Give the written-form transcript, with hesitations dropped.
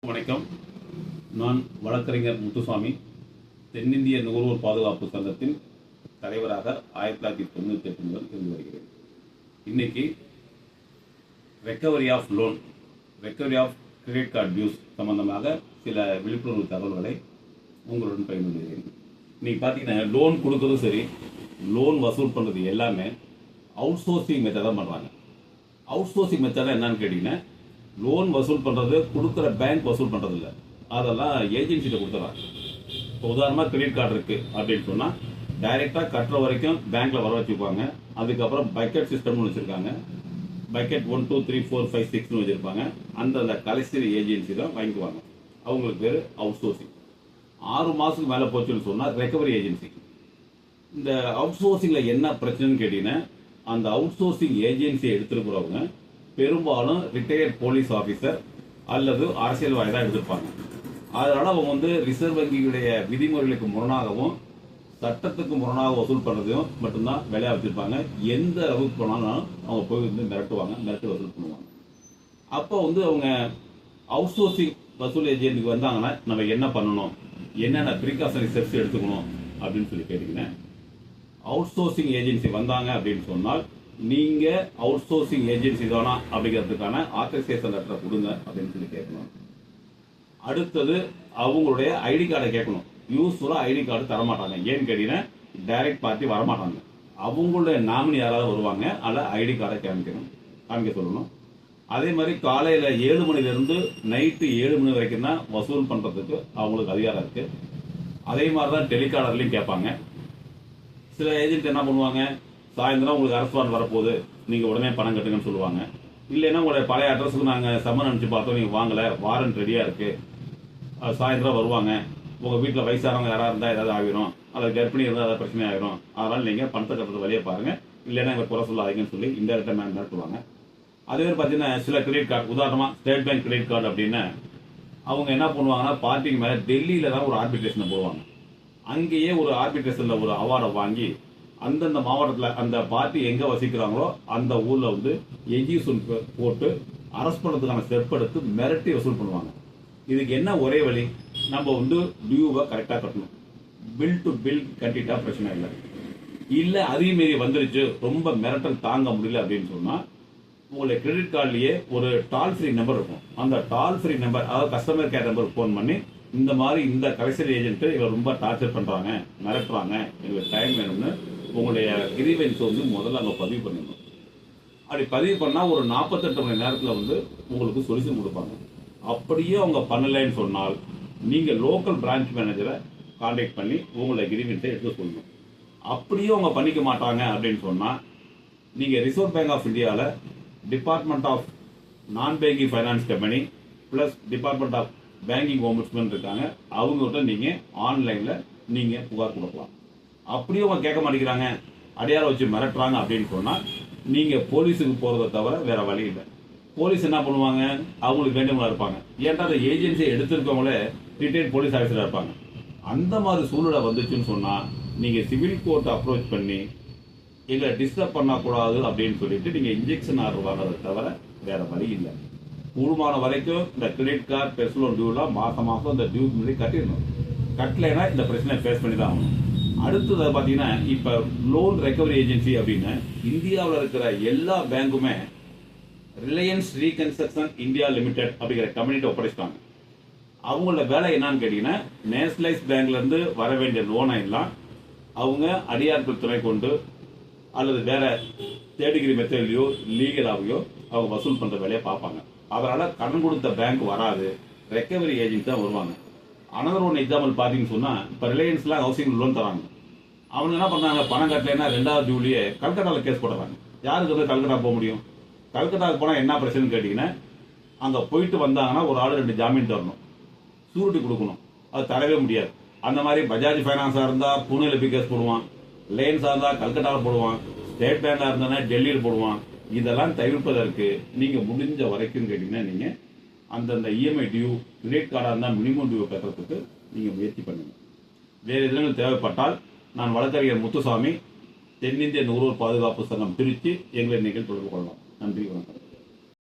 வணக்கம். நான் வழக்கறிஞர் முத்துசாமி, தென்னிந்திய நுகர்வோர் பாதுகாப்பு சங்கத்தின் தலைவராக 1998 முதல் இருந்து வருகிறேன். இன்னைக்கு recovery of loan, recovery of credit card dues சம்பந்தமாக சில விழிப்புணர்வு தகவல்களை உங்களுடன் பகிர்ந்து கொள்கிறேன். இன்னைக்கு பார்த்தீங்கன்னா லோன் கொடுக்கறதும் சரி, லோன் வசூல் பண்ணுறது எல்லாமே அவுட் சோர்சிங் மெத்தடாக பண்ணுறாங்க. அவுட் சோர்சிங் மெத்தடாக என்னன்னு கேட்டிங்கன்னா, லோன் வசூல் பண்ணுறது கொடுக்குற பேங்க் வசூல் பண்ணுறது இல்லை, அதெல்லாம் ஏஜென்சிகிட்ட கொடுத்துறாங்க. இப்போ உதாரணமாக கிரெடிட் கார்டு இருக்குது அப்படின்னு சொன்னால் டைரெக்டாக கட்டுற வரைக்கும் பேங்க்கில் வர வச்சுக்குவாங்க. அதுக்கப்புறம் பக்கெட் சிஸ்டம்னு வச்சுருக்காங்க. பக்கெட் 1 2 3 4 5 6னு வச்சுருப்பாங்க. அந்த கலைசரி ஏஜென்சி தான் வாங்கிக்குவாங்க. அவங்களுக்கு பேர் அவுட் சோர்சிங். 6 மாதத்துக்கு மேலே போச்சுன்னு சொன்னால் ரெக்கவரி ஏஜென்சி. இந்த அவுட் சோர்சிங்கில் என்ன பிரச்சனைன்னு கேட்டிங்கன்னா, அந்த அவுட் சோர்சிங் ஏஜென்சியை எடுத்துருக்கிறவங்க பெரும்பாலும் ரிட்டையர்ட் போலீஸ் ஆஃபீஸர் அல்லது அரசியல்வாதி தான் எடுத்திருப்பாங்க. அதனால அவங்க ரிசர்வ் வங்கியுடைய விதிமுறைகளுக்கு முரணாகவும் சட்டத்துக்கு முரணாக வசூல் பண்ணுறதையும் மட்டும்தான் வேலையாக வச்சிருப்பாங்க. எந்த அளவுக்கு போனாலும் அவங்க போய் மிரட்டு வசூல் பண்ணுவாங்க. அப்போ அவங்க அவுட் சோர்சிங் வசூல் ஏஜென்ட்டுக்கு வந்தாங்கன்னா நம்ம என்ன பண்ணணும், என்னென்ன ப்ரிகாஷனரி ஸ்டெப்ஸ் எடுத்துக்கணும் அப்படின்னு சொல்லி கேட்டீங்கன்னா, அவுட் சோர்சிங் ஏஜென்சி வந்தாங்க அப்படின்னு சொன்னால் நீங்க அவுட் சோர்சிங் ஏஜென்சி தானா அப்படிங்கிறதுக்கான ஆத்தரைசேஷன் லெட்டரை கொடுங்க அப்படின்னு சொல்லி கேட்கணும். அடுத்தது அவங்களுடைய ஐடி கார்டை கேட்கணும். யூஸ்ஃபுல்லா ஐடி கார்டு தரமாட்டாங்க. ஏன்னு கேட்டீங்கன்னா டைரக்ட் பார்ட்டி வரமாட்டாங்க. அவங்களுடைய நாமினி யாராவது வருவாங்க, அதில் ஐடி கார்டை காமிக்க சொல்லணும். அதே மாதிரி காலையில் 7 மணிலேருந்து நைட்டு 7 மணி வரைக்கும் தான் வசூல் பண்ணுறதுக்கு அவங்களுக்கு அதிகாரம் இருக்கு. அதே மாதிரி தான் டெலிகாலர்லையும் கேட்பாங்க. சில ஏஜென்ட் என்ன பண்ணுவாங்க, சாயந்தரம் உங்களுக்கு அரஸ்பாண்ட் வரப்போகுது, நீங்கள் உடனே பணம் கட்டுங்கன்னு சொல்லுவாங்க. இல்லைன்னா உங்களுடைய பழைய அட்ரஸுக்கு நாங்கள் சம்மன் அனுப்பிச்சு பார்த்தோம், நீங்கள் வாங்கலை, வாரண்ட் ரெடியாக இருக்குது, சாயந்தரம் வருவாங்க, உங்கள் வீட்டில் வயசானவங்க யாராக இருந்தால் ஏதாவது ஆகிரும், அதில் கர்ப்பிணி இருந்தால் ஏதாவது பிரச்சனை ஆகிரும், அதனால் நீங்கள் பணத்தை கட்டுறது வழியே பாருங்கள், இல்லைன்னா எங்களை குறை சொல்லாதீங்கன்னு சொல்லி இன்டெரக்டாக மிரட்டுவாங்க. அதே மாதிரி பார்த்தீங்கன்னா சில கிரெடிட் கார்டு, உதாரணமாக ஸ்டேட் பேங்க் கிரெடிட் கார்டு அப்படின்னா அவங்க என்ன பண்ணுவாங்கன்னா, பார்ட்டிக்கு மேலே டெல்லியில் தான் ஒரு ஆர்பிட்ரேஷனை போடுவாங்க. அங்கேயே ஒரு ஆர்பிட்ரேஷனில் ஒரு அவார்டை வாங்கி அந்தந்த மாவட்டத்தில் அந்த பார்ட்டி எங்கே வசிக்கிறாங்களோ அந்த ஊரில் எஜியூஷன் போட்டு அரெஸ்ட் பண்ணுறதுக்கான ஸ்டெப் எடுத்து மிரட்டி வசூல் பண்ணுவாங்க. இதுக்கு என்ன ஒரே வழி, நம்ம டியூவை கரெக்டாக கட்டணும். பில் டு பில் கட்டிட்டா பிரச்சனை இல்லை. இல்லை அதையும் மீறி வந்துருச்சு, ரொம்ப மிரட்டல் தாங்க முடியல அப்படின்னு சொன்னால் உங்களுடைய கிரெடிட் கார்டுலேயே ஒரு டால் ஃப்ரீ நம்பர் இருக்கும். அந்த டால் ஃப்ரீ நம்பர், அதாவது கஸ்டமர் கேர் நம்பருக்கு ஃபோன் பண்ணி, இந்த மாதிரி இந்த கலைசரி ஏஜென்ட் இவர் ரொம்ப டார்ச்சர் பண்ணுறாங்க, மிரட்டுறாங்க, எங்களுக்கு டைம் வேணும்னு உங்களுடைய கிரீவன்ஸ் முதல்ல அங்கே பதிவு பண்ணிடணும். அப்படி பதிவு பண்ணால் ஒரு 48 மணி நேரத்தில் உங்களுக்கு சொல்யூஷன் கொடுப்பாங்க. அப்படியே அவங்க பண்ணலைன்னு சொன்னால் நீங்கள் லோக்கல் பிரான்ச் மேனேஜரை கான்டாக்ட் பண்ணி உங்களுடைய கிரீவன்ஸை எடுத்து சொல்லணும். அப்படியே அவங்க பண்ணிக்க மாட்டாங்க அப்படின்னு சொன்னால் நீங்கள் ரிசர்வ் பேங்க் ஆஃப் இந்தியாவில் department of non banking finance company plus department of banking ombudsman இருக்காங்க, அவங்ககிட்ட நீங்கள் ஆன்லைனில் நீங்கள் புகார் கொடுக்கலாம். அப்படியே அவங்க கேட்க மாட்டேங்கிறாங்க, அடையாளம் வச்சு மிரட்டுறாங்க அப்படின்னு சொன்னால் நீங்கள் போலீஸுக்கு போகிறத தவிர வேறு வழி இல்லை. போலீஸ் என்ன பண்ணுவாங்க, அவங்களுக்கு வேண்டியவங்களா இருப்பாங்க. ஏன்டா அந்த ஏஜென்சியை எடுத்திருக்கவங்களே ரிட்டையர்ட் போலீஸ் ஆஃபீஸராக இருப்பாங்க. அந்த மாதிரி சூழ்நிலை வந்துச்சுன்னு சொன்னால் நீங்கள் சிவில் கோர்ட்டை அப்ரோச் பண்ணி எங்களை டிஸ்டர்ப் பண்ணக்கூடாது அப்படின்னு சொல்லிட்டு நீங்கள் இன்ஜெக்ஷன் ஆர்டர் வாங்குறதை தவிர வேறு வழி இல்லை. கூடுமான வரைக்கும் இந்த கிரெடிட் கார்டு பெர்சனல் லோன் டியூலாம் மாதம் இந்த டியூ முன்னாடி கட்டிடணும். கட்டலைன்னா இந்த பிரச்சனை ஃபேஸ் பண்ணி தான் ஆகணும். அடுத்தது பார்த்தீங்கன்னா, இப்போ லோன் ரெக்கவரி ஏஜென்சி அப்படின்னு இந்தியாவில் இருக்கிற எல்லா பேங்குமே ரிலையன்ஸ் ரீகன்ஸ்ட்ரக்ஷன் இந்தியா லிமிடெட் அப்படிங்கிற கம்பெனிட்ட ஒப்படைச்சிட்டாங்க. அவங்களோட வேலை என்னன்னு கேட்டீங்கன்னா, நேஷனலைஸ் பேங்க்லேருந்து வர வேண்டிய லோனை எல்லாம் அவங்க அடியார்கள் துணை கொண்டு அல்லது வேற தேர்ட் டிகிரி மெத்தட்லையோ லீகலாவையோ அவங்க வசூல் பண்ணுற வேலையை பார்ப்பாங்க. அதனால் கடன் கொடுத்த பேங்க் வராது, ரெக்கவரி ஏஜென்சி தான் வருவாங்க. அனதர் ஒன் எக்ஸாம்பிள் பார்த்தீங்கன்னு சொன்னால், இப்போ ரிலையன்ஸ்லாம் ஹவுசிங் லோன் தராங்க. அவங்க என்ன பண்ணாங்க, பணம் கட்டலைன்னா 2வது டியூலேயே கல்கட்டாவில் கேஸ் போடுறாங்க. யாருக்கு கல்கட்டா போக முடியும்? கல்கட்டாவுக்கு போனால் என்ன பிரச்சனைன்னு கேட்டிங்கன்னா, அங்கே போயிட்டு வந்தாங்கன்னா ஒரு ஆள் 2 ஜாமீன் தரணும், சூரிட்டி கொடுக்கணும். அது தரவே முடியாது. அந்த மாதிரி பஜாஜ் ஃபைனான்ஸாக இருந்தால் புனேல போய் கேஸ் போடுவான், ரிலையன்ஸாக இருந்தால் கல்கட்டாவில் போடுவான், ஸ்டேட் பேங்காக இருந்தால் டெல்லியில் போடுவான். இதெல்லாம் தவிர்ப்பதற்கு நீங்கள் முடிஞ்ச வரைக்கும் கேட்டிங்கன்னா நீங்கள் அந்தந்த இஎம்ஐ டியூ, கிரெடிட் கார்டாக இருந்தால் மினிமம் டியூ கட்டுறதுக்கு நீங்கள் முயற்சி பண்ணுங்கள். வேறு எதுவும் தேவைப்பட்டால் நான் வழக்கறிஞர் முத்துசாமி, தென்னிந்திய நுகர்வோர் பாதுகாப்பு சங்கம் திருச்சி, எங்களை நீங்கள் தொடர்பு கொள்ளலாம். நன்றி, வணக்கம்.